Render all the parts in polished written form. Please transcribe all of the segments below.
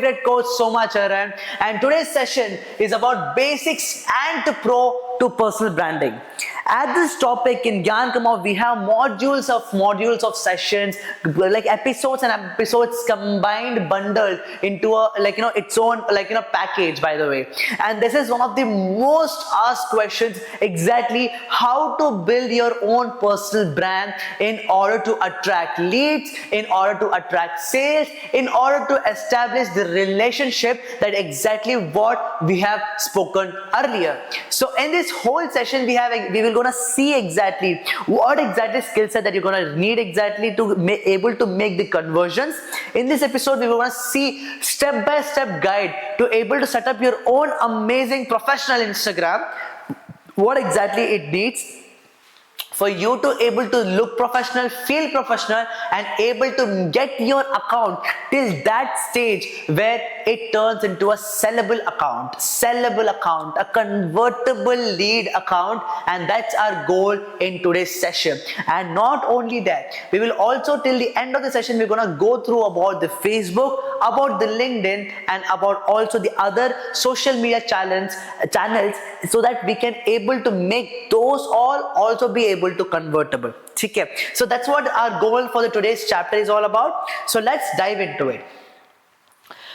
favorite coach Soma Charan, and today's session is about basics and to pro to personal branding. At this topic in GyanKamao, we have modules of sessions, like episodes and episodes combined, bundled into a its own package, by the way. And this is one of the most asked questions, exactly how to build your own personal brand in order to attract leads, in order to attract sales, in order to establish the relationship, that exactly what we have spoken earlier. So in this whole session we will gonna see exactly what exactly skill set that you're gonna need exactly to able to make the conversions. In this episode we will gonna see step-by-step guide to able to set up your own amazing professional Instagram, what exactly it needs for you to able to look professional, feel professional, and able to get your account till that stage where it turns into a sellable account, a convertible lead account. And that's our goal in today's session. And not only that, we will also till the end of the session we're gonna go through about the Facebook, about the LinkedIn, and about also the other social media channels, so that we can able to make those all also be able to convertible. Okay, so that's what our goal for the today's chapter is all about. So let's dive into it.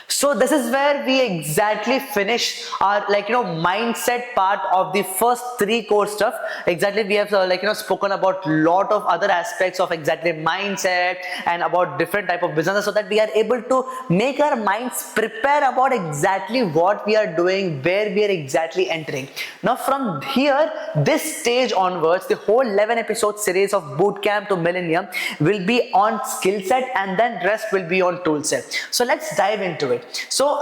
So this is where we exactly finish our mindset part of the first three core stuff. Exactly, we have spoken about lot of other aspects of exactly mindset and about different type of businesses, so that we are able to make our minds prepare about exactly what we are doing, where we are exactly entering. Now from here, this stage onwards, the whole 11 episode series of bootcamp to millennium will be on skill set, and then rest will be on tool set. So let's dive into it. So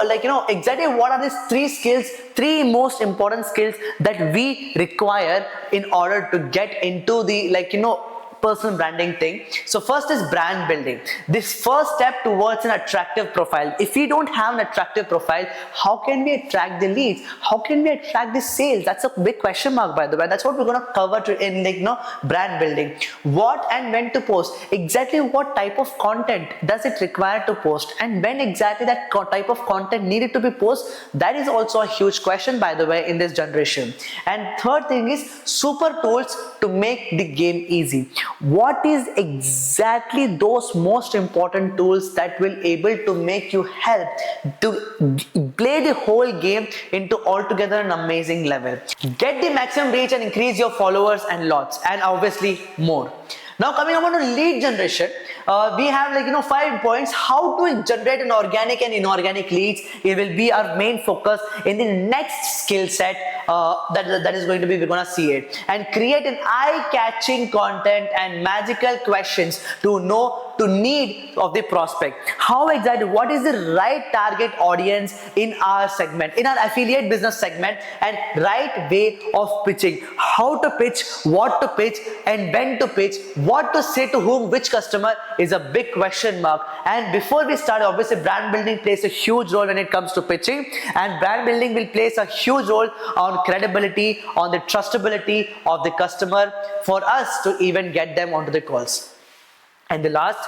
exactly what are these three most important skills that we require in order to get into the personal branding thing. So first is brand building. This first step towards an attractive profile. If we don't have an attractive profile, how can we attract the leads? How can we attract the sales? That's a big question mark, by the way. That's what we're going to cover in brand building. What and when to post? Exactly what type of content does it require to post, and when exactly that type of content needed to be posted? That is also a huge question, by the way, in this generation. And third thing is super tools to make the game easy. What is exactly those most important tools that will able to make you help to play the whole game into altogether an amazing level, get the maximum reach and increase your followers and lots, and obviously more. Now coming on to lead generation, we have 5 points how to generate an organic and inorganic leads. It will be our main focus in the next skill set that is going to be, we're gonna see it, and create an eye-catching content and magical questions to know to need of the prospect. How exactly, what is the right target audience in our segment, in our affiliate business segment, and right way of pitching, how to pitch, what to pitch, and when to pitch, what to say to whom, which customer is a big question mark. And before we start, obviously brand building plays a huge role when it comes to pitching, and brand building will place a huge role on credibility, on the trustability of the customer for us to even get them onto the calls. And the last,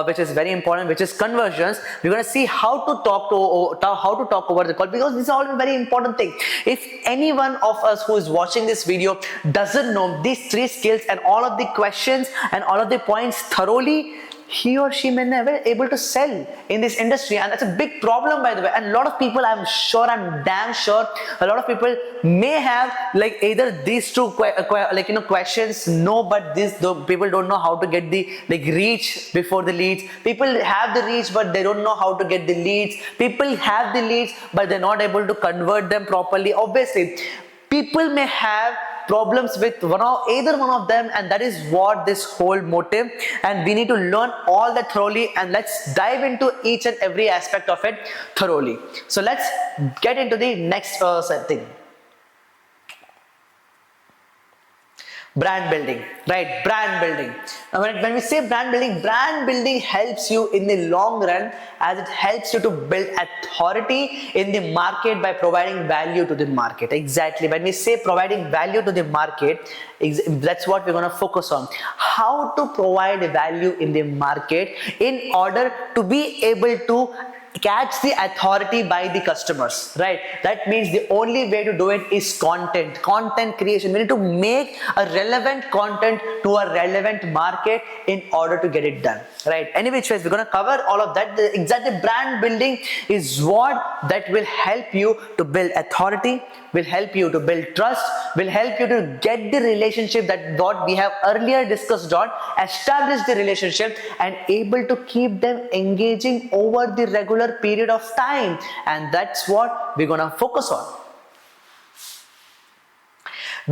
which is very important, which is conversions. We're going to see how to talk over the call, because this is all a very important thing. If any one of us who is watching this video doesn't know these three skills and all of the questions and all of the points thoroughly, he or she may never able to sell in this industry, and that's a big problem, by the way. And a lot of people, I'm damn sure a lot of people may have either these two questions, no, but people don't know how to get the reach before the leads. People have the reach but they don't know how to get the leads. People have the leads but they're not able to convert them properly. Obviously people may have problems with either one of them, and that is what this whole motive, and we need to learn all that thoroughly, and let's dive into each and every aspect of it thoroughly. So let's get into the next thing. Brand building, right? Brand building. Now when we say brand building helps you in the long run, as it helps you to build authority in the market by providing value to the market. Exactly. When we say providing value to the market, that's what we're going to focus on. How to provide value in the market in order to be able to catch the authority by the customers, right? That means the only way to do it is content creation. We need to make a relevant content to a relevant market in order to get it done, right? Any which ways, we're going to cover all of that. The exact brand building is what that will help you to build authority, will help you to build trust, will help you to get the relationship that what we have earlier discussed on, establish the relationship and able to keep them engaging over the regular period of time. And that's what we're gonna focus on.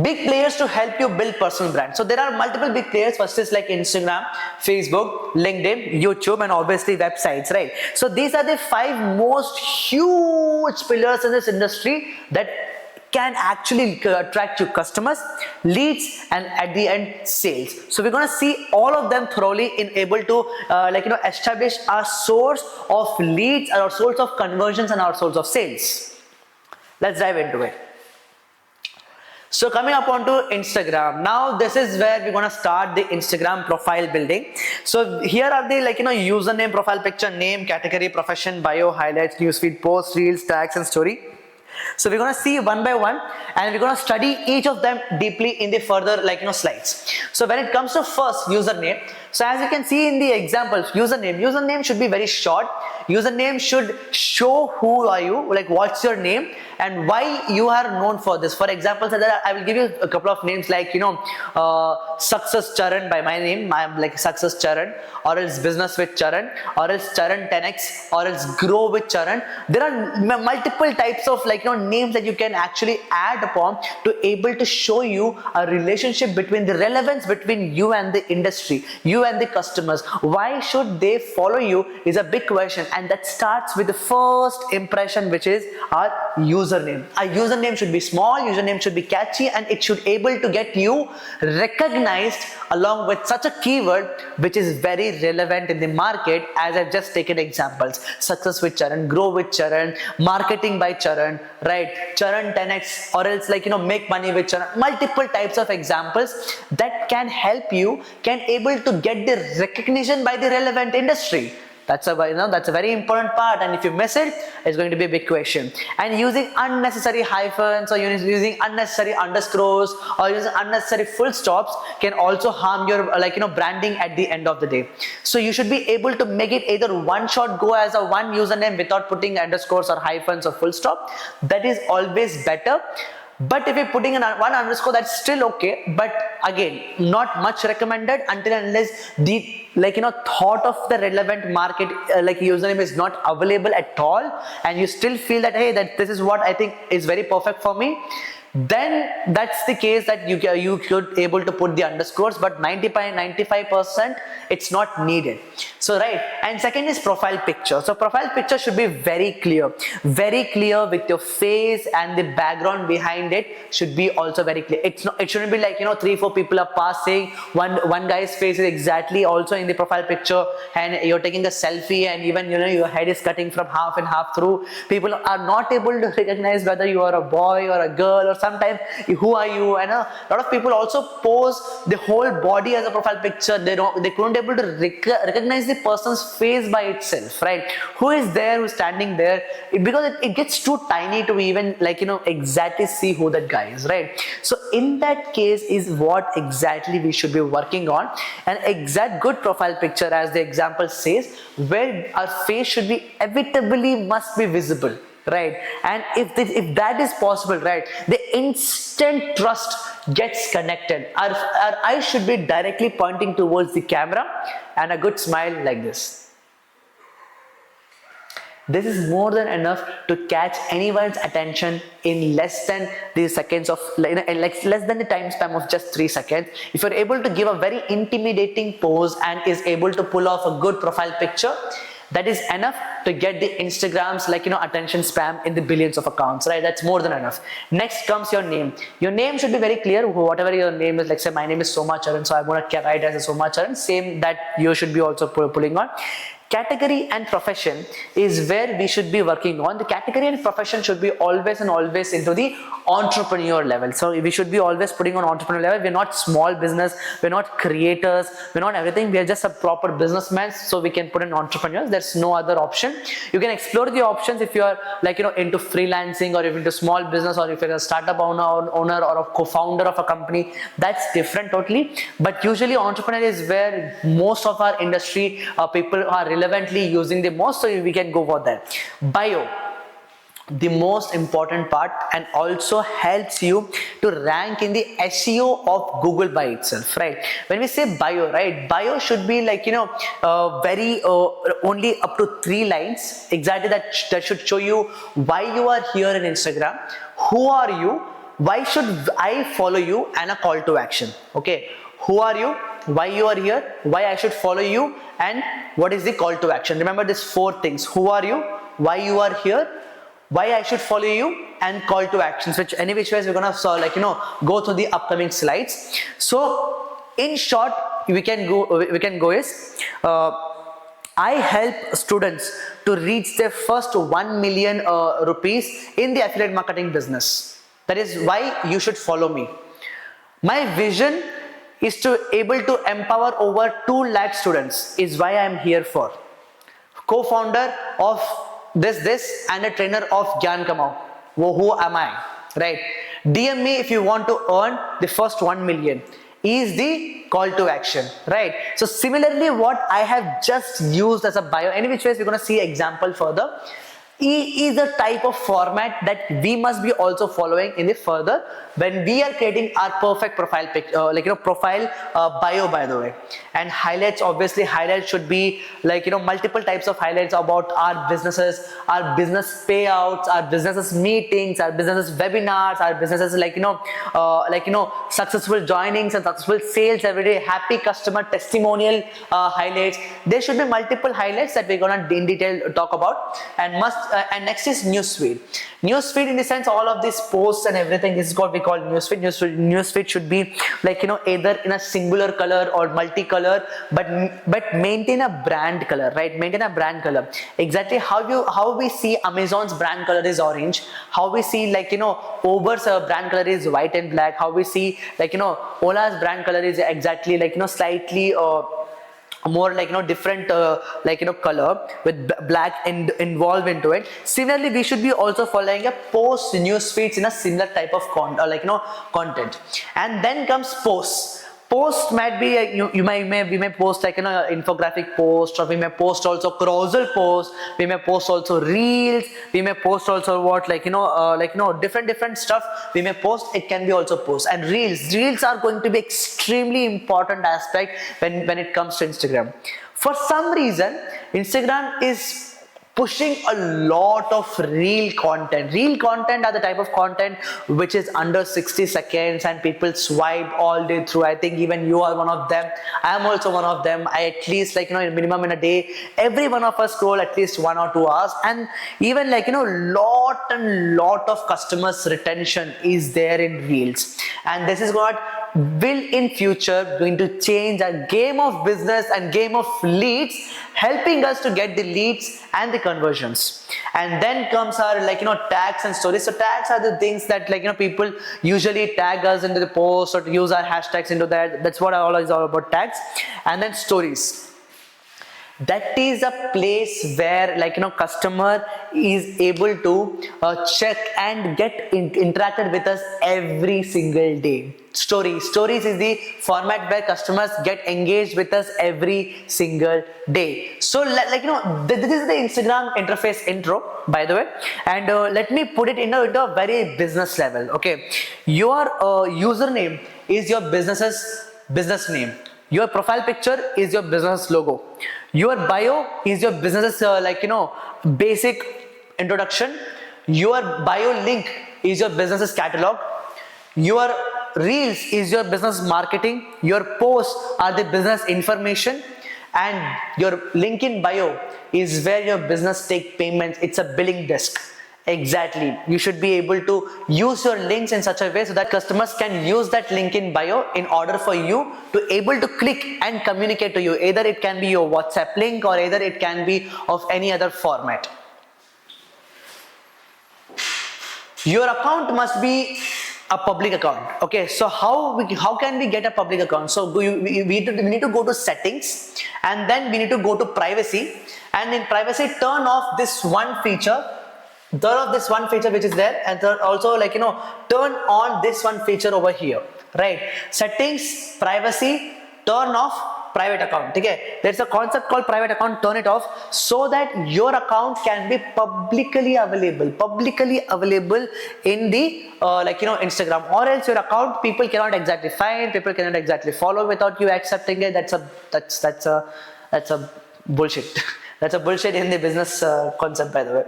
Big players to help you build personal brand. So there are multiple big players. First is like Instagram, Facebook, LinkedIn, YouTube, and obviously websites, right? So these are the 5 most huge pillars in this industry that can actually attract you customers, leads, and at the end sales. So we're going to see all of them thoroughly in able to establish our source of leads, our source of conversions, and our source of sales. Let's dive into it. So coming up onto Instagram, now this is where we're gonna start the Instagram profile building. So here are the username, profile picture, name, category, profession, bio, highlights, newsfeed, post, reels, tags, and story. So we're gonna see one by one, and we're gonna study each of them deeply in the further slides. So when it comes to first username, so as you can see in the example, username should be very short. Username should show who are you, like what's your name and why you are known for this. For example, so that I will give you a couple of names like Success Charan by my name. I'm like Success Charan, or else Business with Charan, or else Charan 10x, or else Grow with Charan. There are multiple types of names that you can actually add upon to able to show you a relationship between the relevance between you and the industry, you and the customers. Why should they follow you is a big question, and that starts with the first impression, which is our username. Our username should be small, username should be catchy, and it should able to get you recognized along with such a keyword which is very relevant in the market, as I've just taken examples. Success with Charan, Grow with Charan, Marketing by Charan, right? Charan 10x, or else make money with Charan. Multiple types of examples that can help you, can able to get the recognition by the relevant industry. That's a very important part, and if you miss it, it's going to be a big question. And using unnecessary hyphens, or using unnecessary underscores, or using unnecessary full stops can also harm your branding at the end of the day. So you should be able to make it either one shot go as a one username without putting underscores or hyphens or full stop. That is always better. But if you're putting in one underscore, that's still okay, but again, not much recommended until unless the thought of the relevant market username is not available at all, and you still feel that, hey, that this is what I think is very perfect for me, then that's the case that you should able to put the underscores, but 95% it's not needed. So right, and second is profile picture. So profile picture should be very clear with your face, and the background behind it should be also very clear. It shouldn't be like 3-4 people are passing, one guy's face is exactly also in the profile picture, and you're taking a selfie, and even your head is cutting from half and half through. People are not able to recognize whether you are a boy or a girl, or sometimes who are you. And a lot of people also pose the whole body as a profile picture. They couldn't able to recognize the person's face by itself, right? Who is there, who's standing there, because it gets too tiny to even exactly see who that guy is, right? So in that case is what exactly we should be working on. An exact good profile picture, as the example says, where our face should be inevitably must be visible, right? And if that is possible, right, the instant trust gets connected. Our eyes should be directly pointing towards the camera, and a good smile like this. This is more than enough to catch anyone's attention in less than the seconds of less than the time span of just 3 seconds. If you're able to give a very intimidating pose and is able to pull off a good profile picture, that is enough to get the Instagram's attention spam in the billions of accounts, right? That's more than enough. Next comes your name. Your name should be very clear, whatever your name is. Like say my name is Soma Charan, so I'm going to write as a Soma Charan. Same that you should be also pulling on. Category and profession is where we should be working on. The category and profession should be always and always into the entrepreneur level. So we should be always putting on entrepreneur level. We're not small business, we're not creators, we're not everything. We are just a proper businessman, so we can put in entrepreneurs. There's no other option. You can explore the options if you are like into freelancing, or if into small business, or if you're a startup owner or a co-founder of a company. That's different totally. But usually entrepreneur is where most of our industry people are relevantly using the most, so we can go for that. Bio, the most important part, and also helps you to rank in the SEO of Google by itself, right? When we say bio, right, bio should be like very only up to 3 lines exactly, that should show you why you are here in Instagram, who are you, why should I follow you, and a call to action. Okay, who are you, why you are here, why I should follow you, and what is the call to action. Remember these 4 things: who are you, why you are here, why I should follow you, and call to actions, which any which ways we're gonna go through the upcoming slides. So in short, we can go is I help students to reach their first 1 million rupees in the affiliate marketing business. That is why you should follow me. My vision is to able to empower over 2 lakh students, is why I am here for. Co-founder of this and a trainer of GyanKamao. Who am I, right? DM me if you want to earn the first 1 million is the call to action, right? So similarly, what I have just used as a bio, any which ways we're going to see example further, is a type of format that we must be also following in the further when we are creating our perfect profile profile bio, by the way. And highlights, obviously highlights should be multiple types of highlights about our businesses, our business payouts, our businesses meetings, our businesses webinars, our businesses successful joinings and successful sales every day, happy customer testimonial highlights. There should be multiple highlights that we're gonna in detail talk about. And next is newsfeed. Newsfeed, in the sense all of these posts and everything, this is what we call newsfeed. Newsfeed should be either in a singular color or multicolor, but maintain a brand color, right? Maintain a brand color. Exactly how we see Amazon's brand color is orange, how we see Uber's brand color is white and black, how we see Ola's brand color is exactly slightly more different color with black involved into it. Similarly, we should be also following a post news feeds in a similar type of content. And then comes posts. Post might be we may post an infographic post, or we may post also carousel post, we may post also reels, we may post also what different stuff we may post. It can be also post. And reels are going to be extremely important aspect when it comes to Instagram. For some reason Instagram is pushing a lot of reel content. Reel content are the type of content which is under 60 seconds and people swipe all day through. I think even you are one of them. I am also one of them. I at least minimum in a day, every one of us scroll at least 1 or 2 hours. And even lot of customers retention is there in reels. And this is what will in future going to change our game of business and game of leads, helping us to get the leads and the conversions. And then comes our tags and stories. So tags are the things that people usually tag us into the post or use our hashtags into that. That's what all is all about, tags. And then stories. That is a place where customer is able to check and get interacted with us every single day. Stories is the format where customers get engaged with us every single day. So this is the Instagram interface intro, by the way. And let me put it into a very business level. Okay, your username is your business's business name. Your profile picture is your business logo. Your bio is your business's basic introduction. Your bio link is your business's catalog. Your reels is your business marketing. Your posts are the business information. And your link in bio is where your business take payments. It's a billing desk. Exactly. You should be able to use your links in such a way so that customers can use that link in bio in order for you to able to click and communicate to you. Either it can be your WhatsApp link or either it can be of any other format. Your account must be a public account. Okay, so how can we get a public account? So we need to go to settings, and then we need to go to privacy, and in privacy turn off this one feature, which is there, and also turn on this one feature over here, right? Settings, privacy, turn off private account. Okay, there's a concept called private account, turn it off, so that your account can be publicly available in the Instagram, or else your account people cannot exactly find, people cannot exactly follow without you accepting it. That's a bullshit. That's a bullshit in the business concept, by the way.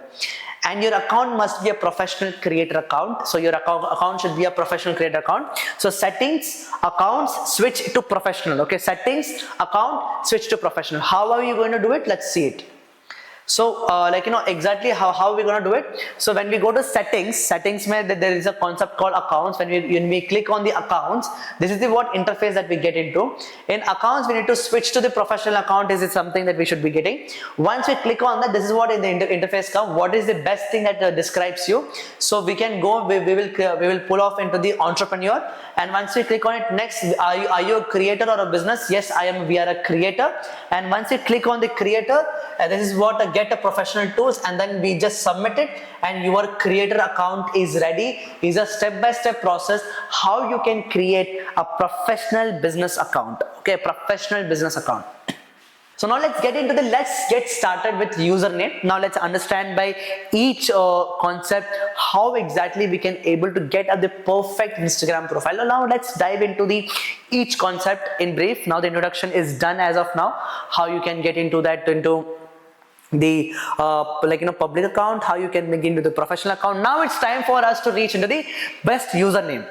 And your account must be a professional creator account. So your account should be a professional creator account. So settings, accounts, switch to professional. Okay, settings, account, switch to professional. How are you going to do it? Let's see it. So exactly how are we going to do it? So when we go to settings mein, there is a concept called accounts. When we click on the accounts, this is the what interface that we get into. In accounts, we need to switch to the professional account. Is it something that we should be getting? Once we click on that, this is what in the interface comes. What is the best thing that describes you? So we can go, we will pull off into the entrepreneur, and once we click on it, next, are you a creator or a business? Yes, I am. We are a creator. And once we click on the creator, this is what get a professional tools, and then we just submit it, and your creator account is ready. Is a step-by-step process how you can create a professional business account. Okay, professional business account. So now let's get started with username. Now let's understand by each concept how exactly we can able to get the perfect Instagram profile. Now let's dive into each concept in brief. Now the introduction is done as of now. How you can get into the public account, how you can begin into the professional account. Now it's time for us to reach into the best username.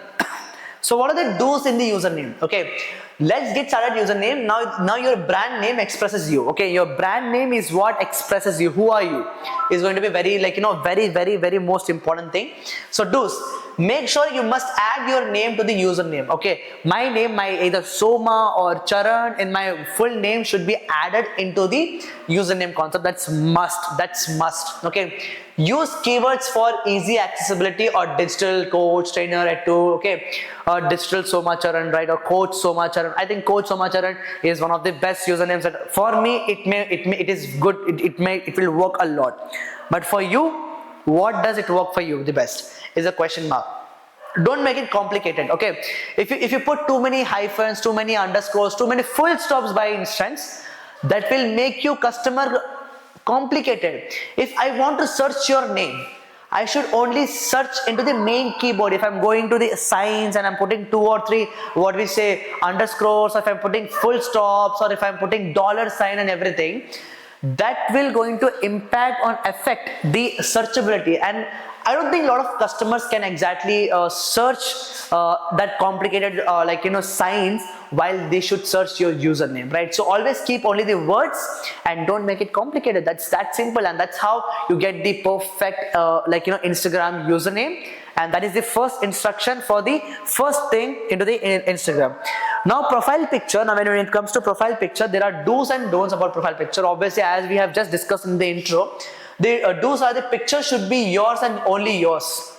So what are the do's in the username? Okay, let's get started. Username. Now your brand name expresses you. Okay, your brand name is what expresses you. Who are you? Is going to be very very most important thing. So do's. Make sure you must add your name to the username. Okay, my name, my either Soma or Charan in my full name should be added into the username concept. That's must. Okay, use keywords for easy accessibility, or digital coach, trainer at 2. Okay, digital Soma Charan, right, or coach Soma Charan. I think coach Soma Charan is one of the best usernames. That for me it is good. It will work a lot. But for you, what does it work for you the best is a question mark. Don't make it complicated. Okay, if you put too many hyphens, too many underscores, too many full stops by instance, that will make you customer complicated. If I want to search your name, I should only search into the main keyboard. If I'm going to the signs and I'm putting 2 or 3 what we say underscores, or if I'm putting full stops, or if I'm putting $sign and everything, that will going to affect the searchability. And I don't think a lot of customers can exactly search that complicated signs while they should search your username, right? So always keep only the words and don't make it complicated. That's that simple, and that's how you get the perfect Instagram username. And that is the first instruction for the first thing into the Instagram. Now profile picture. Now when it comes to profile picture, there are do's and don'ts about profile picture. Obviously, as we have just discussed in the intro, the do's are the picture should be yours and only yours.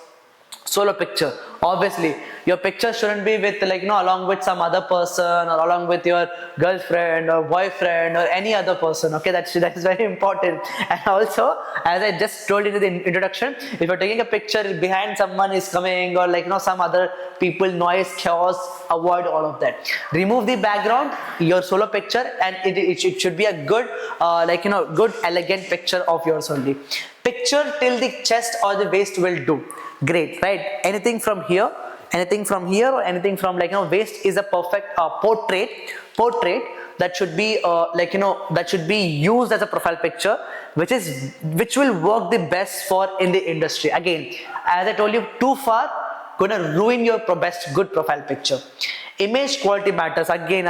Solo picture. Obviously, your picture shouldn't be with along with some other person, or along with your girlfriend or boyfriend or any other person. Okay, that is very important. And also, as I just told you in the introduction, if you're taking a picture behind someone is coming, or some other people, noise, chaos, avoid all of that. Remove the background, your solo picture, and it should be a good good elegant picture of yours only. Picture till the chest or the waist will do. Great, right? Anything from here, or anything from waist is a perfect portrait that should be that should be used as a profile picture, which will work the best for in the industry. Again, as I told you, too far gonna ruin your good profile picture. Image quality matters again,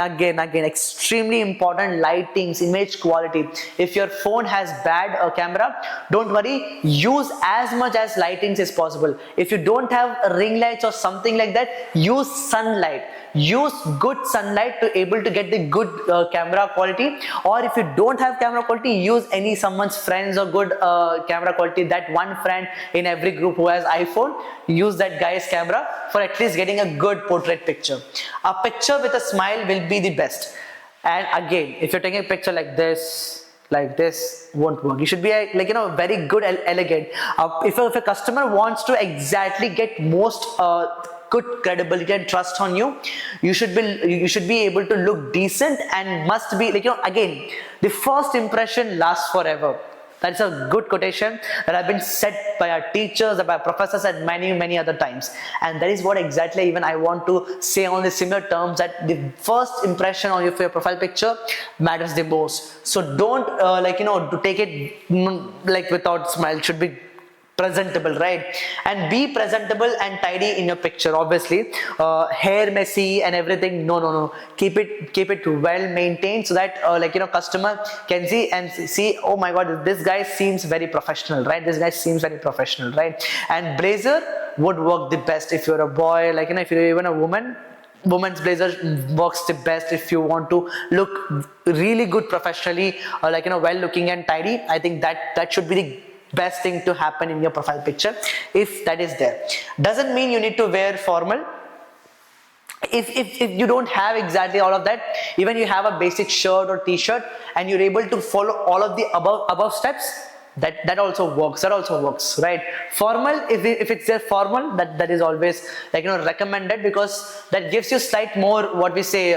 extremely important. Lightings, image quality. If your phone has bad camera, don't worry, use as much as lightings as possible. If you don't have ring lights or something like that, use sunlight. Use good sunlight to able to get the good camera quality. Or if you don't have camera quality, use someone's friends or good camera quality. That one friend in every group who has iPhone, use that guy's camera for at least getting a good portrait picture. A picture with a smile will be the best. And again, if you're taking a picture like this won't work. You should be very good, elegant. If a customer wants to exactly get most good credibility and trust on you, you should be able to look decent and must be again, the first impression lasts forever. That's a good quotation that have been said by our teachers, by our professors at many other times. And that is what exactly even I want to say on the similar terms, that the first impression on for your profile picture matters the most. So don't to take it without smile. It should be presentable, right? And be presentable and tidy in your picture. Obviously hair messy and everything, no, keep it well maintained, so that customer can see and see, oh my god, this guy seems very professional, right? And blazer would work the best if you're a boy, if you're even a woman's blazer works the best if you want to look really good professionally, or well looking and tidy. I think that should be the best thing to happen in your profile picture, if that is there. Doesn't mean you need to wear formal. If you don't have exactly all of that, even you have a basic shirt or t-shirt and you're able to follow all of the above steps, that also works, right? Formal, if it's there formal, that is always recommended, because that gives you slight more, what we say,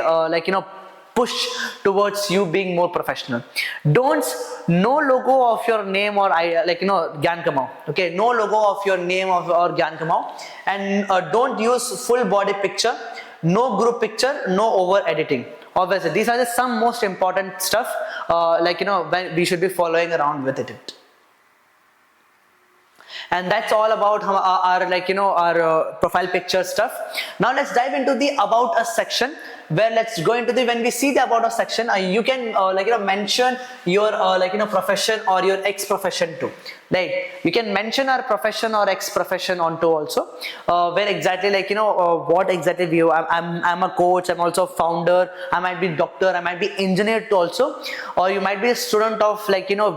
push towards you being more professional. No logo of your name or GyanKamao. Okay, no logo of your name or GyanKamao. And don't use full body picture, no group picture, no over editing. Obviously, these are some most important stuff when we should be following around with it. And that's all about our profile picture stuff. Now let's dive into the about us section, where let's go into when we see the about us section, you can mention your profession or your ex profession too, right? You can mention our profession or ex profession onto also, where exactly what exactly we I'm a coach, I'm also a founder, I might be doctor, I might be engineer too also, or you might be a student of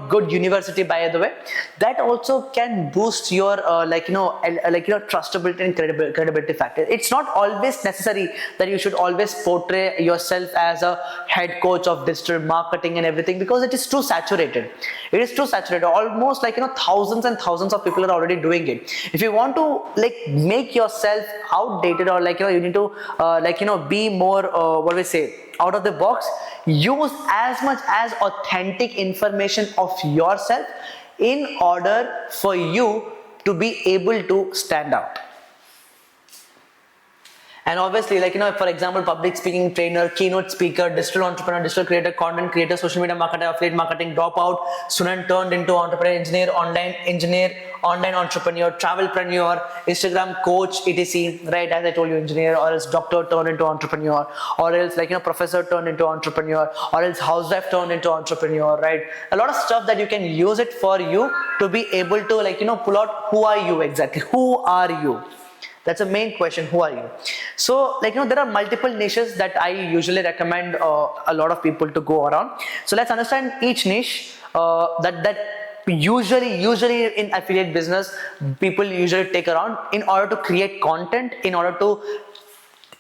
good university, by the way. That also can boost your trustability and credibility factor. It's not always necessary that you should always portray yourself as a head coach of digital marketing and everything, because it is too saturated. Almost thousands and thousands of people are already doing it. If you want to make yourself outdated, or you need to be more what we say, out of the box, use as much as authentic information of yourself in order for you to be able to stand out. And obviously, for example, public speaking trainer, keynote speaker, digital entrepreneur, digital creator, content creator, social media marketer, affiliate marketing, dropout, student turned into entrepreneur, engineer, online entrepreneur, travelpreneur, Instagram coach, etc. Right? As I told you, engineer, or else doctor turned into entrepreneur, or else professor turned into entrepreneur, or else housewife turned into entrepreneur, right? A lot of stuff that you can use it for you to be able to pull out who are you exactly, who are you. That's the main question. Who are you? So there are multiple niches that I usually recommend a lot of people to go around. So let's understand each niche that usually in affiliate business people usually take around in order to create content, in order to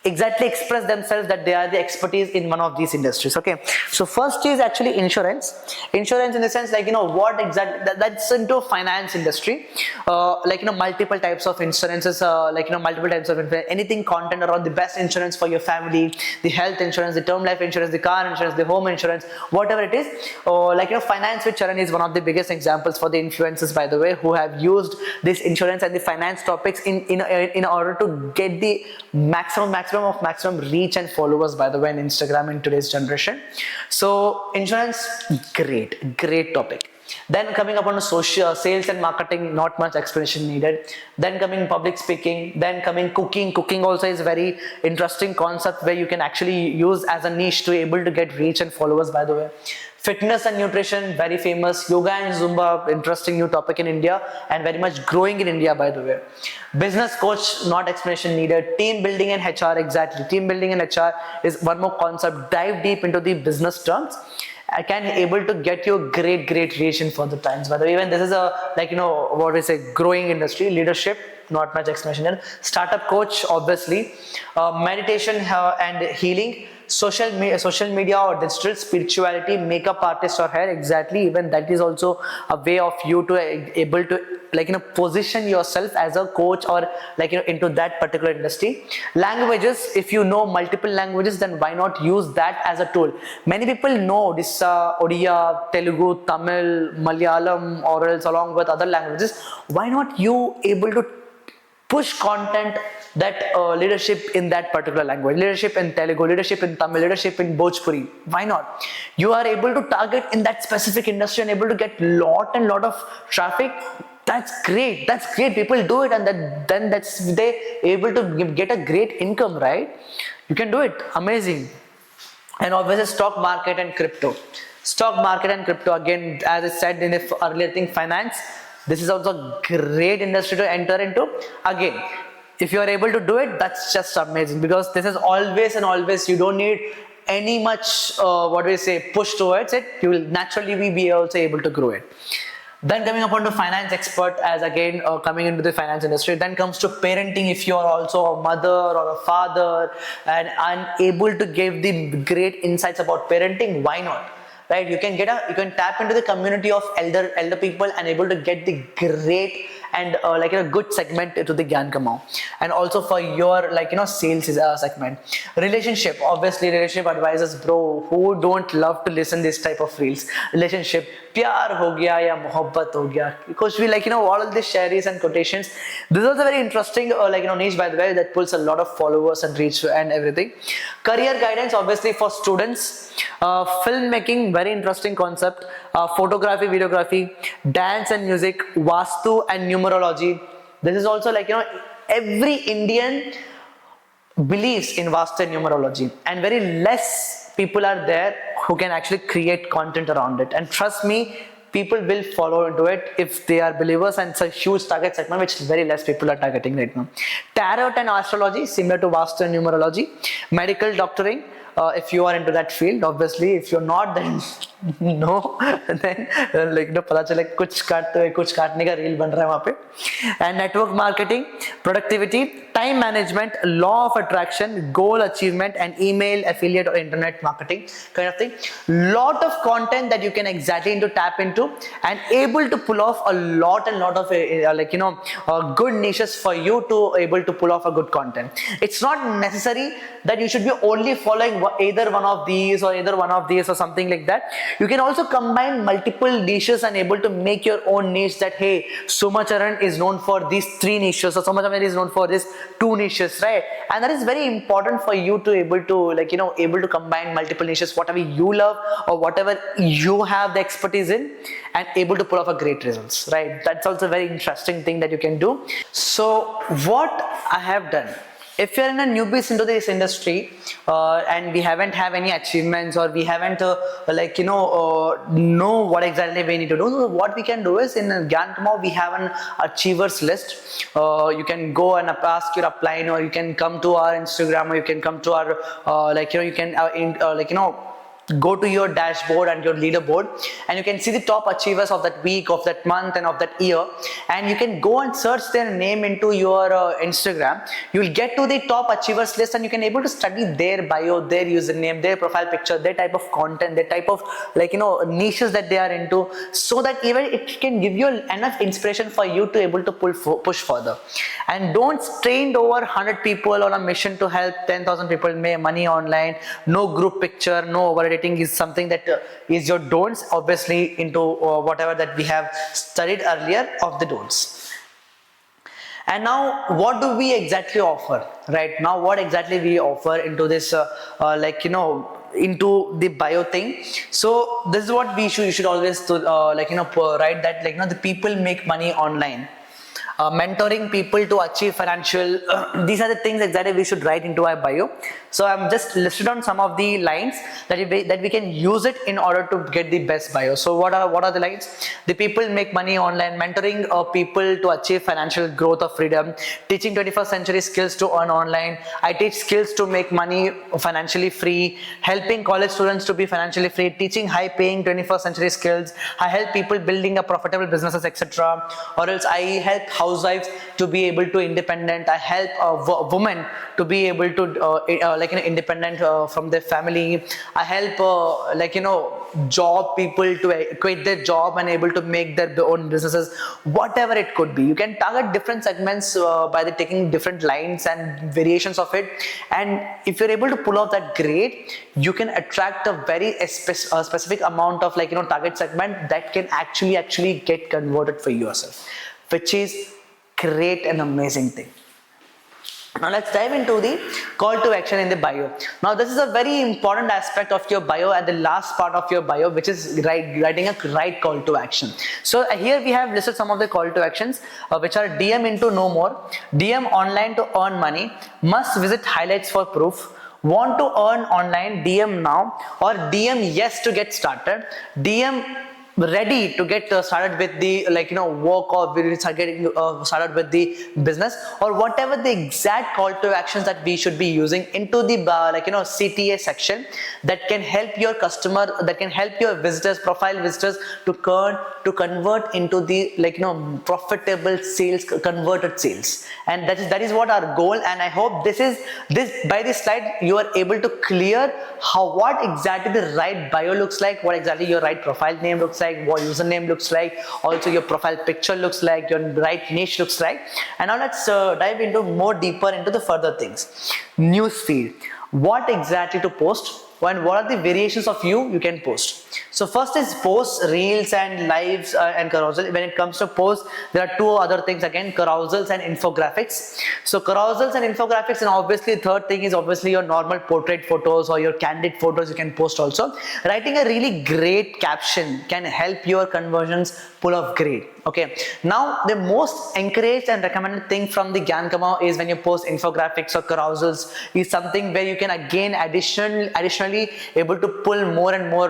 exactly express themselves that they are the expertise in one of these industries. Okay, so first is actually insurance in the sense what exactly that's into finance industry, multiple types of insurances, multiple types of anything content around the best insurance for your family, the health insurance, the term life insurance, the car insurance, the home insurance, whatever it is. Finance with Charan is one of the biggest examples for the influencers, by the way, who have used this insurance and the finance topics in order to get the maximum reach and followers, by the way, in Instagram in today's generation. So insurance, great topic. Then coming upon the social sales and marketing, not much explanation needed. Then coming public speaking, then coming cooking. Cooking also is very interesting concept where you can actually use as a niche to able to get reach and followers, by the way. Fitness and nutrition, very famous. Yoga and Zumba, interesting new topic in India and very much growing in India, by the way. Business coach, not explanation needed. Team building and HR, exactly. Team building and HR is one more concept. Dive deep into the business terms. I can able to get you great reaction for the times. By the way, even this is a what we say growing industry. Leadership, not much explanation. Startup coach, obviously. Meditation and healing. Social media or digital spirituality, makeup artist or hair, exactly. Even that is also a way of you to able to position yourself as a coach or into that particular industry. Languages, if you know multiple languages, then why not use that as a tool? Many people know this Odia, Telugu, Tamil, Malayalam, or else along with other languages. Why not you able to push content that leadership in that particular language, leadership in Telugu, leadership in Tamil, leadership in Bhojpuri? Why not? You are able to target in that specific industry and able to get lot of traffic. That's great. People do it, and then that's they able to get a great income, right? You can do it. Amazing. And obviously stock market and crypto. Stock market and crypto, again, as I said in the earlier thing, finance. This is also a great industry to enter into. Again, if you are able to do it, that's just amazing, because this is always you don't need any much push towards it. You will naturally be also able to grow it. Then coming upon to finance expert, as again coming into the finance industry. Then comes to parenting. If you are also a mother or a father and unable to give the great insights about parenting, why not? Right, you can tap into the community of elder people and able to get the great and a good segment to the GyanKamao. And also for your sales segment. Relationship, obviously relationship advisors, bro, who don't love to listen this type of reels? Relationship, pyar ho gaya ya mohabbat ho gaya, because we all of these shares and quotations. This is also very interesting niche, by the way, that pulls a lot of followers and reach and everything. Career guidance, obviously for students. Filmmaking, very interesting concept. Photography, videography, dance and music, vastu and numerology. This is also every Indian believes in vastu and numerology, and very less people are there who can actually create content around it. And trust me, people will follow into it if they are believers, and it's a huge target segment which very less people are targeting right now. Tarot and astrology, similar to vastu and numerology. Medical doctoring, if you are into that field. Obviously if you're not, then no, then पता चले कुछ काटने का reel बन रहा है वहाँ पे. And network marketing, productivity, time management, law of attraction, goal achievement, and email affiliate or internet marketing kind of thing. Lot of content that you can exactly tap into and able to pull off a lot of good niches for you to able to pull off a good content. It's not necessary that you should be only following either one of these or something like that. You can also combine multiple niches and able to make your own niche, that hey, Sumacharan is known for these 3 niches, or Sumacharan is known for these 2 niches, right? And that is very important for you to able to combine multiple niches, whatever you love or whatever you have the expertise in, and able to pull off a great results, right? That's also a very interesting thing that you can do. So what I have done, if you're in a newbies into this industry and we haven't have any achievements, or we haven't know what exactly we need to do, so what we can do is in GyanKamao we have an achievers list. You can go and ask your upline, or you can come to our Instagram, or you can come to our go to your dashboard and your leaderboard, and you can see the top achievers of that week, of that month, and of that year. And you can go and search their name into your Instagram. You will get to the top achievers list, and you can able to study their bio, their username, their profile picture, their type of content, their type of niches that they are into, so that even it can give you enough inspiration for you to able to push further. And don't strain over 100 people on a mission to help 10,000 people make money online. No group picture, no over is something that is your don'ts, obviously into whatever that we have studied earlier of the don'ts. And now what do we exactly offer right now? What exactly we offer into this into the bio thing. So this is what you should always write that, the people make money online. Mentoring people to achieve financial these are the things exactly we should write into our bio. So I'm just listed on some of the lines that we can use it in order to get the best bio. So what are the lines? The people make money online, mentoring people to achieve financial growth of freedom, teaching 21st century skills to earn online, I teach skills to make money financially free, helping college students to be financially free, teaching high paying 21st century skills, I help people building a profitable businesses, etc. Or else I help housewives to be able to independent, I help a woman to be able to independent from their family, I help job people to quit their job and able to make their own businesses, whatever it could be. You can target different segments by taking different lines and variations of it, and if you're able to pull off that, great, you can attract a very specific amount of target segment that can actually get converted for yourself, which is great and amazing thing. Now let's dive into the call to action in the bio. Now this is a very important aspect of your bio and the last part of your bio, which is writing a right call to action. So here we have listed some of the call to actions, which are DM into know more, DM online to earn money, must visit highlights for proof, want to earn online, DM now, or DM yes to get started, DM ready to get started with the work, or getting started with the business, or whatever the exact call to actions that we should be using into the CTA section that can help your customer, that can help your visitors, profile visitors to convert into the profitable sales, converted sales. And that is what our goal. And I hope by this slide you are able to clear what exactly the right bio looks like, what exactly your right profile name looks like, what username looks like, also your profile picture looks like, your right niche looks like. And now let's dive into more deeper into the further things. Newsfeed, what exactly to post, and what are the variations of you can post. So first is posts, reels and lives and carousel. When it comes to posts, there are two other things again, carousels and infographics. So carousels and infographics, and obviously the third thing is obviously your normal portrait photos or your candid photos you can post also. Writing a really great caption can help your conversions pull off great. Okay, now the most encouraged and recommended thing from the GyanKamao is when you post infographics or carousels is something where you can again additionally able to pull more and more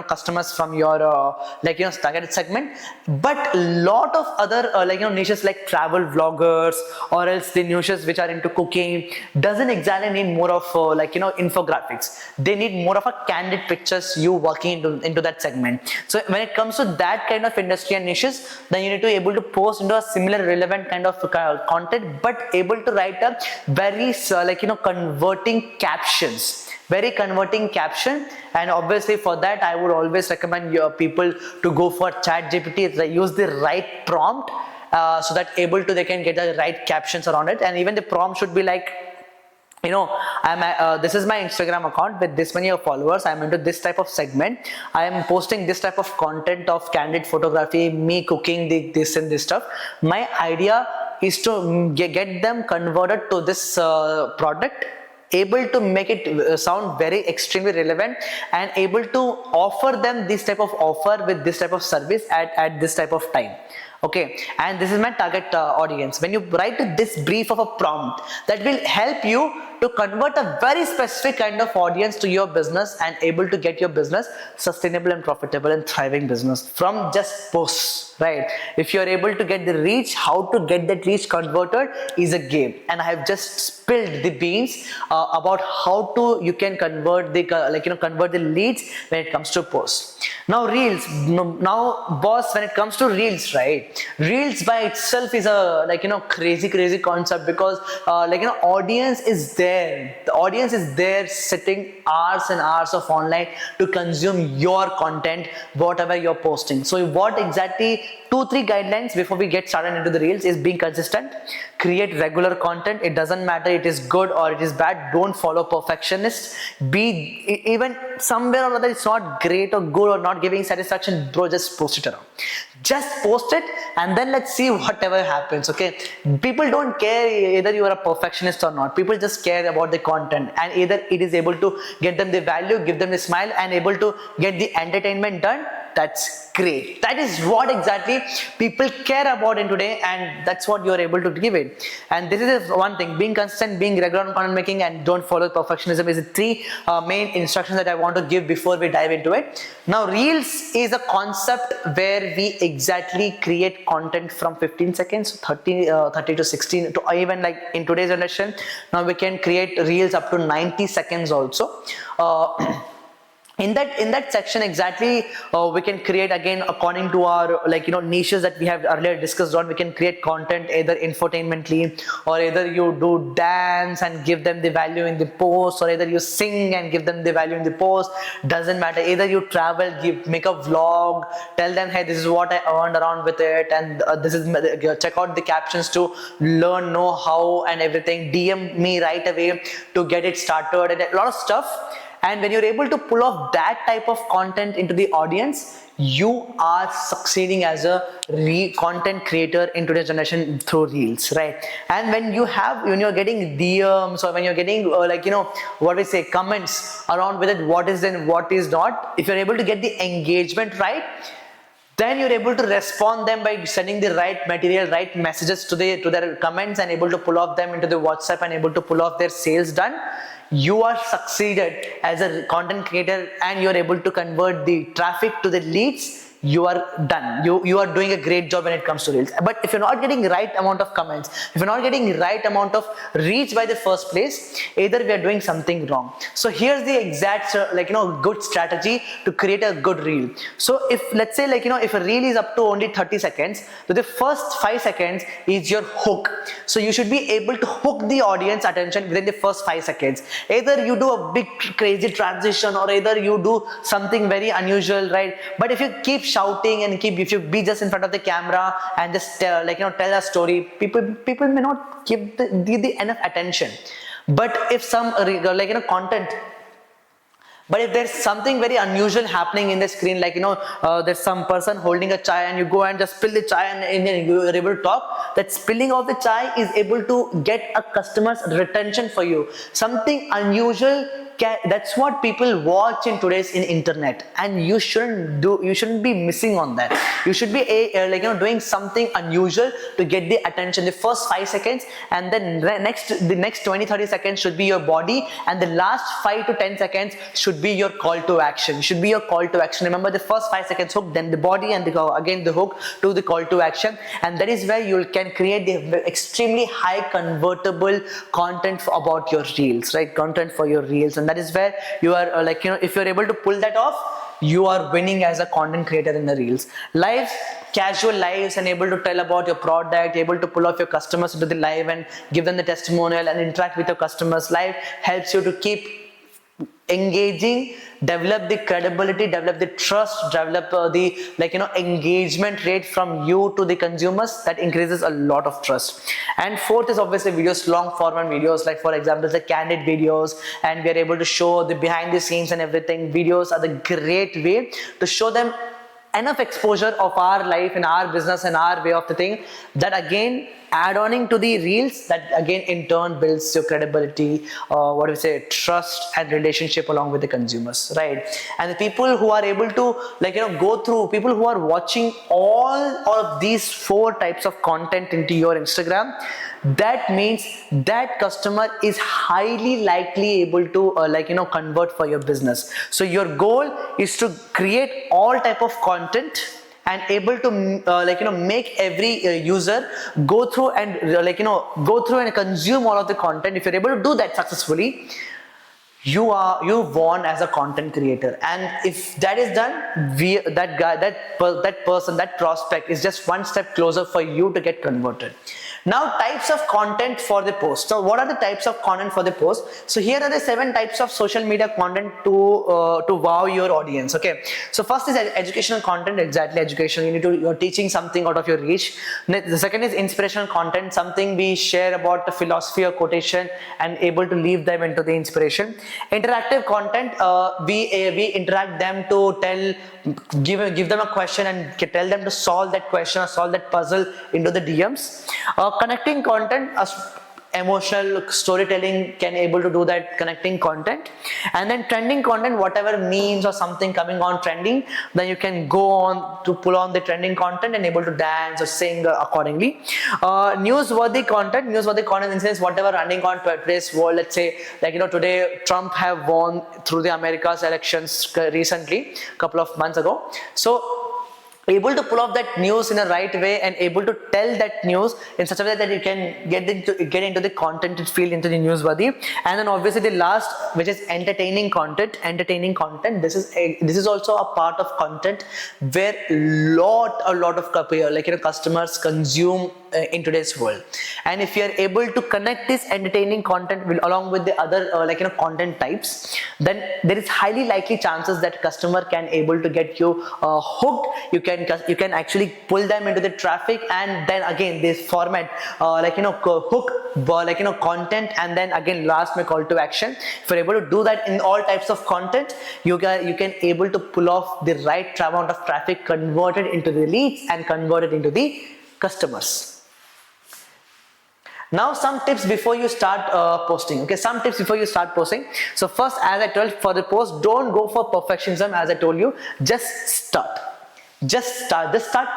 customers from your targeted segment. But lot of other niches like travel vloggers or else the niches which are into cooking doesn't exactly need more of infographics. They need more of a candid pictures you working into that segment. So when it comes to that kind of industry and niches, then you need to be able to post into a similar relevant kind of content, but able to write a very converting captions, very converting caption. And obviously for that I would always recommend your people to go for ChatGPT, use the right prompt so that they can get the right captions around it. And even the prompt should be like, this is my Instagram account with this many of followers, I'm into this type of segment, I am posting this type of content of candid photography, me cooking this and this stuff. My idea is to get them converted to this product, able to make it sound very extremely relevant, and able to offer them this type of offer with this type of service at this type of time. Okay, and this is my target audience. When you write this brief of a prompt, that will help you to convert a very specific kind of audience to your business and able to get your business sustainable and profitable and thriving business from just posts, right? If you're able to get the reach, how to get that reach converted is a game. And I have just spilled the beans about how you can convert the convert the leads when it comes to posts. Now reels. Now boss, when it comes to reels, right? Reels by itself is a crazy concept, because audience is there. The audience is there sitting hours and hours of online to consume your content, whatever you're posting. So what exactly 2-3 guidelines before we get started into the reels is being consistent, create regular content. It doesn't matter it is good or it is bad. Don't follow perfectionists. Be even somewhere or other it's not great or good or not giving satisfaction, bro, just post it around. Just post it and then let's see whatever happens. Okay, people don't care either you are a perfectionist or not. People just care about the content, and either it is able to get them the value, give them the smile, and able to get the entertainment done. That's great. That is what exactly people care about in today, and that's what you are able to give it. And this is one thing: being consistent, being regular on content making, and don't follow perfectionism is the three main instructions that I want to give before we dive into it. Now, Reels is a concept where we exactly create content from 15 seconds, 30 to 16, to even like in today's generation. Now we can create Reels up to 90 seconds also. In that section exactly, we can create again according to our niches that we have earlier discussed on. We can create content either infotainmentally, or either you do dance and give them the value in the post, or either you sing and give them the value in the post. Doesn't matter. Either you travel, make a vlog, tell them, hey, this is what I earned around with it, and this is, check out the captions to learn, know how and everything. DM me right away to get it started, and a lot of stuff. And when you're able to pull off that type of content into the audience, you are succeeding as a content creator in today's generation through Reels, right? And when you're getting DMs, or when you're getting what we say, comments around with it, what is and what is not, if you're able to get the engagement right, then you're able to respond them by sending the right material, right messages to their comments, and able to pull off them into the WhatsApp, and able to pull off their sales done. You are succeeded as a content creator, and you're able to convert the traffic to the leads. You are done. You are doing a great job when it comes to Reels. But if you're not getting right amount of comments, if you're not getting right amount of reach by the first place, either we are doing something wrong. So here's the exact good strategy to create a good reel. So if let's say if a reel is up to only 30 seconds, so the first 5 seconds is your hook. So you should be able to hook the audience attention within the first 5 seconds. Either you do a big crazy transition, or either you do something very unusual, right? But if you keep shouting and if you be just in front of the camera and just tell a story, people may not give the enough attention. But if some content, but if there's something very unusual happening in the screen, there's some person holding a chai, and you go and just spill the chai, and you're able to talk, that spilling of the chai is able to get a customer's retention for you. Something unusual, that's what people watch in today's internet, and you shouldn't be missing on that. You should be doing something unusual to get the attention the first 5 seconds, and then the next 20-30 seconds should be your body, and the last 5 to 10 seconds should be your call to action. Remember, the first 5 seconds hook, then the body, and again the hook to the call to action. And that is where you can create the extremely high convertible content about your reels, right? Content for your reels. And that is where you are if you're able to pull that off, you are winning as a content creator in the reels. Lives, casual lives, and able to tell about your product, able to pull off your customers into the live and give them the testimonial and interact with your customers live, helps you to keep engaging, develop the credibility, develop the trust, develop the engagement rate from you to the consumers. That increases a lot of trust. And fourth is obviously videos, long format videos, like for example the candid videos, and we are able to show the behind the scenes and everything. Videos are the great way to show them enough exposure of our life and our business and our way of the thing, that again add-oning to the reels, that again in turn builds your credibility, trust and relationship along with the consumers, right? And the people who are able to go through, people who are watching all of these 4 types of content into your Instagram, that means that customer is highly likely able to convert for your business. So your goal is to create all type of content and able to make every user go through and consume all of the content. If you're able to do that successfully, you won as a content creator. And if that is done, that person, that prospect is just one step closer for you to get converted. Now, types of content for the post. So what are the types of content for the post? So here are the 7 types of social media content to wow your audience. Okay, so first is educational content. Exactly, education. You're teaching something out of your reach. The second is inspirational content, something we share about the philosophy or quotation and able to leave them into the inspiration. Interactive content, we interact them to give them a question and tell them to solve that question or solve that puzzle into the DMs. Connecting content, emotional storytelling can able to do that connecting content. And then trending content, whatever memes or something coming on trending, then you can go on to pull on the trending content and able to dance or sing accordingly. Newsworthy content in the sense whatever running on today's world. Let's say today Trump have won through the America's elections recently, couple of months ago. So able to pull off that news in a right way and able to tell that news in such a way that you can get into the content field, into the newsworthy. And then obviously the last, which is entertaining content. This is also a part of content where a lot of customers consume in today's world. And if you are able to connect this entertaining content along with the other content types, then there is highly likely chances that customer can able to get you hooked. You can actually pull them into the traffic, and then again this format hook content, and then again last my call to action. If you're able to do that in all types of content, you can able to pull off the right amount of traffic, convert it into the leads and convert it into the customers. Now some tips before you start posting. Okay, some tips before you start posting. So first, as I told, for the post, don't go for perfectionism. As I told you, just start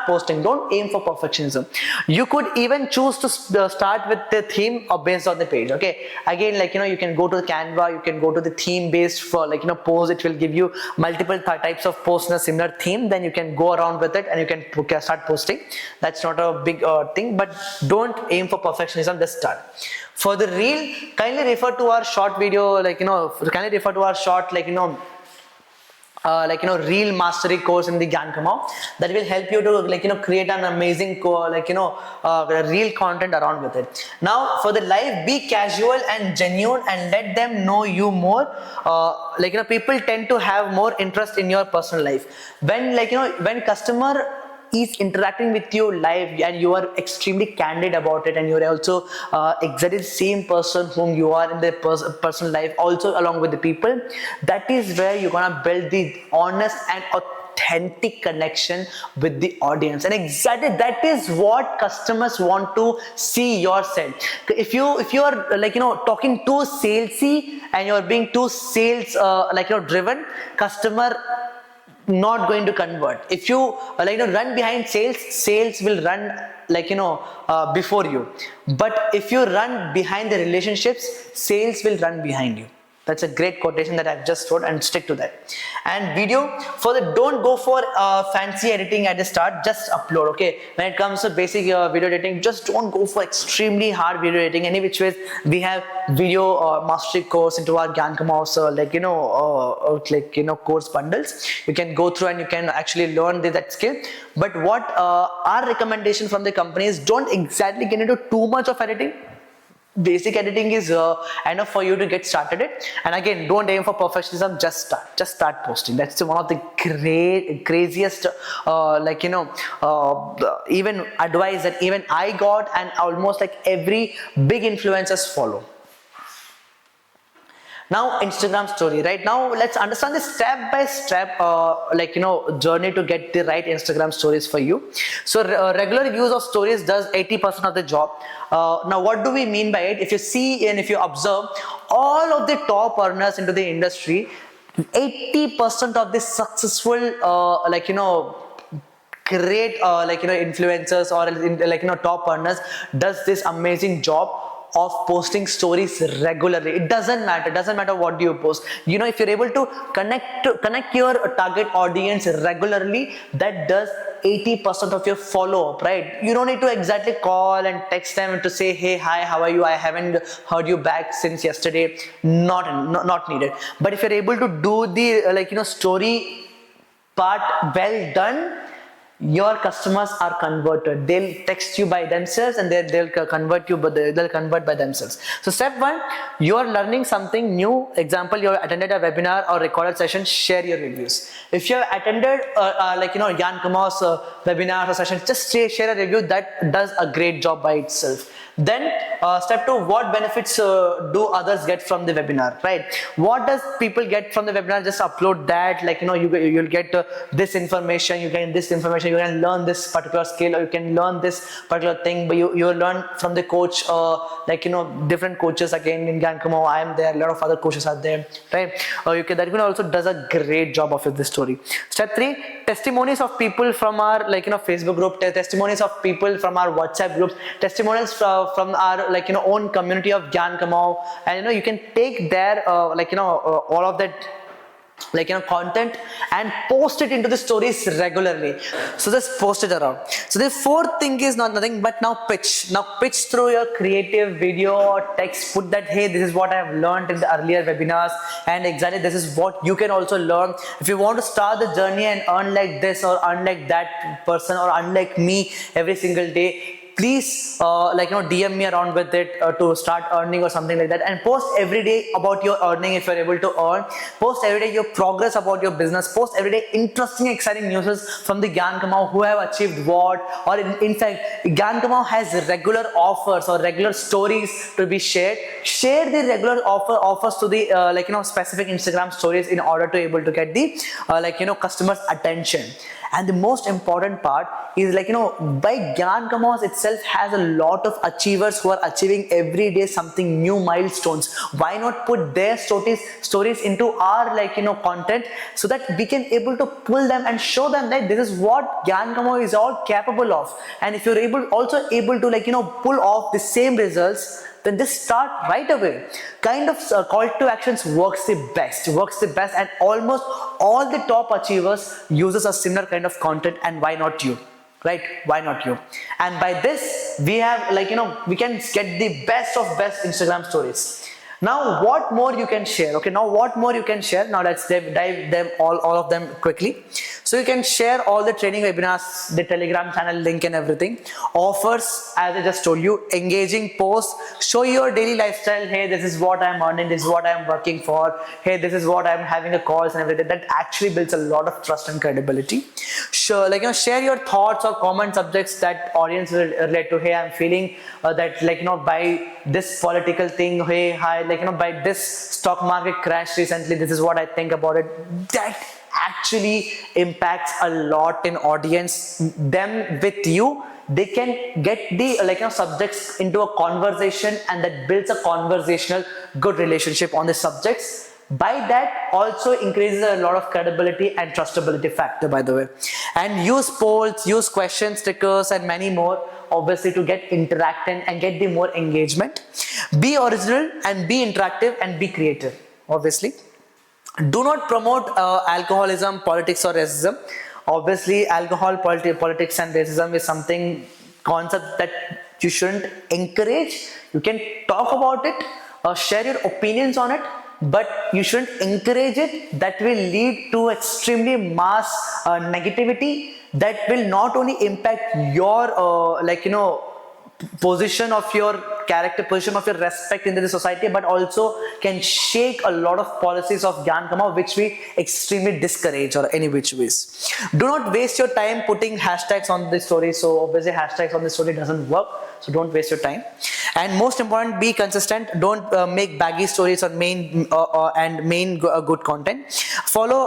posting. Don't aim for perfectionism. You could even choose to start with the theme or based on the page. Okay, again, you can go to the Canva, you can go to the theme based for post. It will give you multiple types of posts in a similar theme. Then you can go around with it and you can start posting. That's not a big thing, but don't aim for perfectionism. Just start. For the reel, kindly refer to our short video, kindly refer to our short reel mastery course in the GyanKamao. That will help you to create an amazing reel content around with it. Now for the live, be casual and genuine and let them know you more. People tend to have more interest in your personal life when customer is interacting with you live and you are extremely candid about it, and you're also exactly the same person whom you are in the personal life also along with the people. That is where you're gonna build the honest and authentic connection with the audience, and exactly that is what customers want to see yourself. If you are talking too salesy and you're being too sales driven, customer not going to convert. If you run behind sales will run before you. But if you run behind the relationships, sales will run behind you. That's a great quotation that I've just wrote, and stick to that. And video, for the don't go for fancy editing at the start, just upload. Okay, when it comes to basic video editing, just don't go for extremely hard video editing. Any which ways, we have video mastery course into our GyanKamao, so course bundles. You can go through and you can actually learn that skill. But what our recommendation from the company is, don't exactly get into too much of editing. Basic editing is enough for you to get started it. And again, don't aim for perfectionism. Just start posting. That's one of the craziest even advice that even I got, and almost every big influencers follow. Now Instagram story. Right now, let's understand the step-by-step journey to get the right Instagram stories for you. So regular use of stories does 80% of the job. Now what do we mean by it? If you see and if you observe all of the top earners into the industry, 80% of the successful great influencers or top earners does this amazing job of posting stories regularly. It doesn't matter what do you post. If you're able to connect your target audience regularly, that does 80% of your follow-up, right? You don't need to exactly call and text them to say, hey, hi, how are you? I haven't heard you back since yesterday. Not needed. But if you're able to do the story part well done, your customers are converted. They'll text you by themselves and they'll convert you, but they'll convert by themselves. So step one, you are learning something new. Example, you have attended a webinar or recorded session, share your reviews. If you have attended GyanKamao's webinars or sessions, just share a review. That does a great job by itself. Then step two, what benefits do others get from the webinar, right? What does people get from the webinar? Just upload that, you'll get this information, you get this information, you can learn this particular skill, or you can learn this particular thing, but you learn from the coach, different coaches. Again, in GyanKamao, I am there, a lot of other coaches are there, right? That also does a great job of this story. Step three, testimonies of people from our Facebook group, testimonies of people from our WhatsApp groups, testimonials from our own community of GyanKamao, and you can take their all of that content and post it into the stories regularly. So just post it around. So the fourth thing is nothing but now pitch through your creative video or text. Put that, hey, this is what I have learned in the earlier webinars, and exactly this is what you can also learn. If you want to start the journey and earn like this or earn like that person or unlike me every single day, please DM me around with it to start earning or something like that, and post every day about your earning if you're able to earn. Post every day your progress about your business. Post every day interesting, exciting news from the GyanKamao, who have achieved what, or in fact GyanKamao has regular offers or regular stories to be shared. Share the regular offers to the specific Instagram stories in order to able to get the customers attention. And the most important part is by GyanKamao itself has a lot of achievers who are achieving every day something new, milestones. Why not put their stories into our content, so that we can able to pull them and show them that this is what GyanKamao is all capable of. And if you're also able to pull off the same results, then just start right away. Call to actions works the best, and almost all the top achievers uses a similar kind of content. And why not you, right? Why not you? And by this we have we can get the best of best Instagram stories. Now what more you can share? Okay, now what more you can share? Now let's dive them all of them quickly. So you can share all the training webinars, the Telegram channel link and everything. Offers, as I just told you, engaging posts, show your daily lifestyle. Hey, this is what I'm earning, this is what I'm working for. Hey, this is what I'm having a calls and everything. That actually builds a lot of trust and credibility. Sure, share your thoughts or common subjects that audience will relate to. Hey, I'm feeling that by this political thing, hey, hi, by this stock market crash recently, this is what I think about it. That actually impacts a lot in audience. Them with you, they can get the subjects into a conversation, and that builds a conversational good relationship on the subjects. By that also increases a lot of credibility and trustability factor, by the way. And use polls, use question stickers and many more, obviously, to get interactive and get the more engagement. Be original and be interactive and be creative, obviously. Do not promote alcoholism, politics or racism. Obviously, alcohol, politics and racism is something concept that you shouldn't encourage. You can talk about it, share your opinions on it, but you shouldn't encourage it. That will lead to extremely mass negativity that will not only impact your position of your character, position of your respect in the society, but also can shake a lot of policies of GyanKamao, which we extremely discourage, or any which ways. Do not waste your time putting hashtags on the story. So obviously hashtags on the story doesn't work, so don't waste your time. And most important, be consistent. Don't make baggy stories or main good content. Follow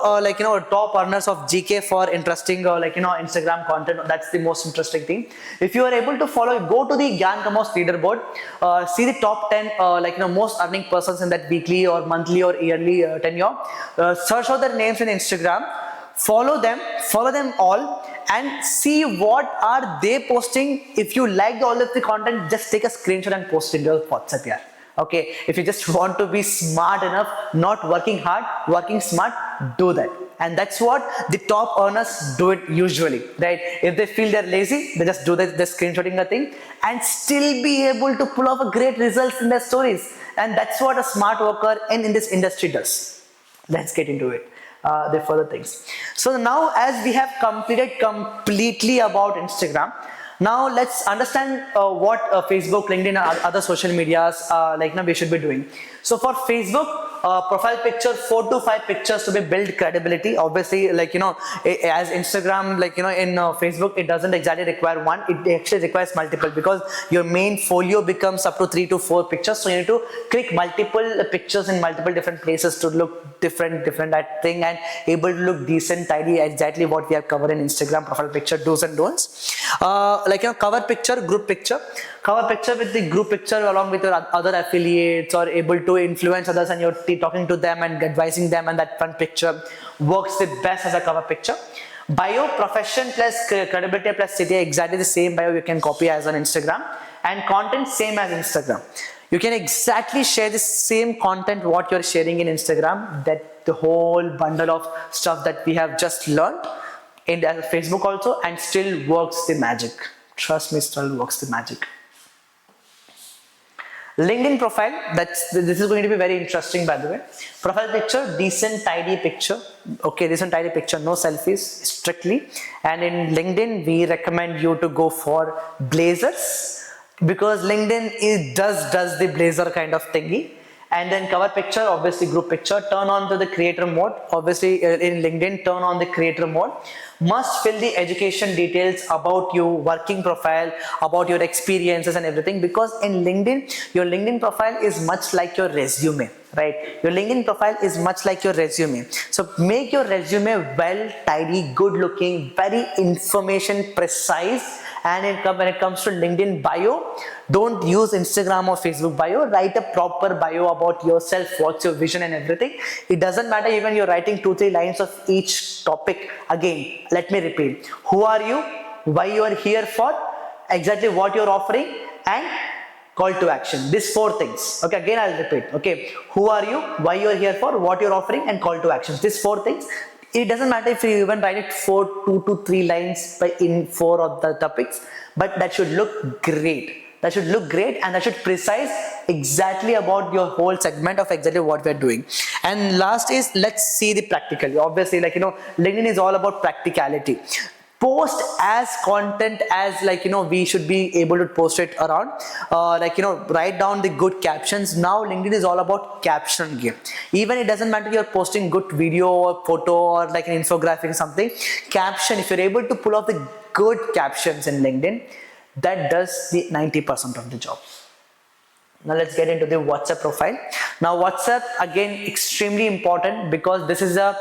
top earners of GK for interesting Instagram content. That's the most interesting thing. If you are able to follow, go to the GyanKamao's leaderboard, see the top 10 most earning persons in that weekly or monthly or yearly tenure. Search out their names in Instagram, follow them all, and see what are they posting. If you like all of the content, just take a screenshot and post it in your WhatsApp here. Okay, if you just want to be smart enough, not working hard, working smart, do that. And that's what the top earners do it usually, right? If they feel they're lazy, they just do the screenshotting a thing and still be able to pull off a great results in their stories. And that's what a smart worker in this industry does. Let's get into it. the further things. So now as we have completed completely about Instagram, now let's understand what Facebook, LinkedIn, and other social medias like now we should be doing. So for Facebook, profile picture, 4 to 5 pictures to be build credibility. Obviously, like as Instagram, like in Facebook, it doesn't exactly require one. It actually requires multiple, because your main folio becomes up to 3 to 4 pictures. So you need to click multiple pictures in multiple different places to look different that thing, and able to look decent, tidy. Exactly what we have covered in Instagram profile picture do's and don'ts. Cover picture, group picture. Cover picture with the group picture along with your other affiliates, or able to influence others, and you're talking to them and advising them, and that front picture works the best as a cover picture. Bio, profession plus credibility plus city, exactly the same bio you can copy as on Instagram. And content, same as Instagram. You can exactly share the same content what you're sharing in Instagram, that the whole bundle of stuff that we have just learned in Facebook also, and still works the magic. Trust me, still works the magic. LinkedIn profile, this is going to be very interesting, by the way. Profile picture, decent tidy picture. Okay, decent tidy picture, no selfies strictly. And in LinkedIn, we recommend you to go for blazers, because LinkedIn does the blazer kind of thingy. And then cover picture, obviously group picture. Turn on to the creator mode. Obviously in LinkedIn, turn on the creator mode. Must fill the education details about you, working profile, about your experiences and everything, because in LinkedIn, your LinkedIn profile is much like your resume, right? Your LinkedIn profile is much like your resume. So make your resume well, tidy, good looking, very information precise. And when it comes to LinkedIn bio, don't use Instagram or Facebook bio. Write a proper bio about yourself, what's your vision and everything. It doesn't matter even you're writing 2-3 lines of each topic. Again, let me repeat. Who are you? Why you are here for? Exactly what you're offering, and call to action. These 4 things. Okay, again I'll repeat. Okay, who are you? Why you are here for? What you're offering, and call to action. These 4 things. It doesn't matter if you even write it 2 to 3 lines in 4 of the topics, but that should look great. That should look great, and that should precise exactly about your whole segment of exactly what we're doing. And last is, let's see the practically. Obviously, LinkedIn is all about practicality. Post as content as we should be able to post it around, write down the good captions. Now LinkedIn is all about caption game. Even it doesn't matter you're posting good video or photo or like an infographic or something, caption, if you're able to pull off the good captions in LinkedIn, that does the 90% of the job. Now let's get into the WhatsApp profile. Now WhatsApp, again, extremely important, because this is a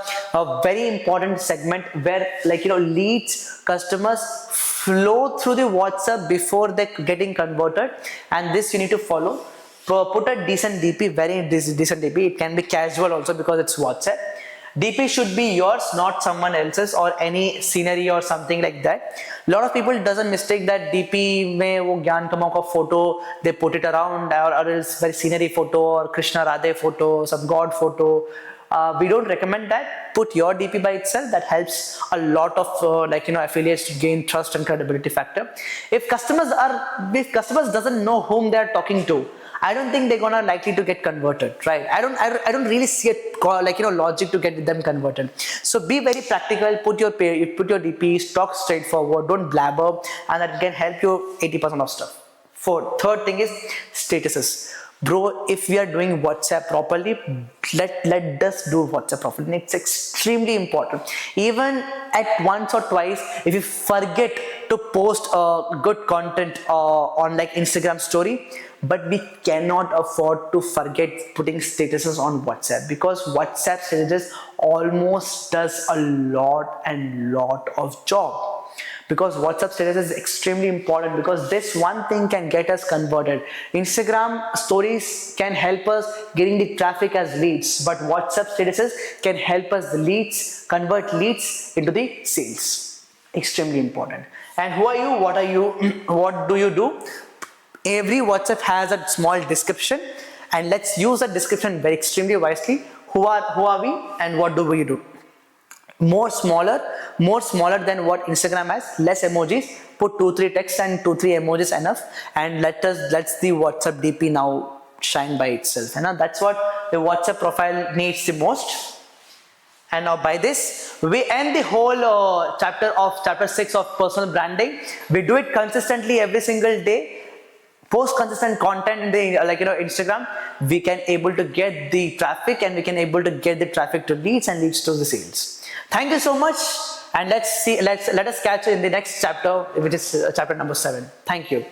very important segment where leads, customers flow through the WhatsApp before they're getting converted, and this you need to follow. Put a decent DP, very decent DP. It can be casual also, because it's WhatsApp. DP should be yours, not someone else's or any scenery or something like that. A lot of people doesn't mistake that DP mein wo GyanKamao ka photo, they put it around, or else very scenery photo or Krishna Radhe photo, some god photo. We don't recommend that. Put your DP by itself. That helps a lot of affiliates to gain trust and credibility factor. If customers doesn't know whom they are talking to, I don't think they're gonna likely to get converted, right? I don't really see a logic to get them converted. So be very practical. Put your DPs, talk straightforward, don't blabber, and that can help you 80% of stuff. Third thing is statuses. Bro, if we are doing WhatsApp properly, let us do WhatsApp properly. It's extremely important. Even at once or twice, if you forget to post good content on Instagram story, but we cannot afford to forget putting statuses on WhatsApp, because WhatsApp statuses almost does a lot of job. Because WhatsApp status is extremely important, because this one thing can get us converted. Instagram stories can help us getting the traffic as leads, but WhatsApp statuses can help us convert leads into the sales. Extremely important. And who are you? What are you? What do you do? Every WhatsApp has a small description, and let's use that description very extremely wisely. Who are we, and what do we do? More smaller than what Instagram has. Less emojis. Put 2-3 text and 2-3 emojis enough, and let's the WhatsApp DP now shine by itself. And that's what the WhatsApp profile needs the most. And now by this, we end the whole chapter 6 of personal branding. We do it consistently every single day. Post consistent content in the Instagram, we can able to get the traffic, and we can able to get the traffic to leads and leads to the sales. Thank you so much, and let us catch in the next chapter, which is chapter number 7. Thank you.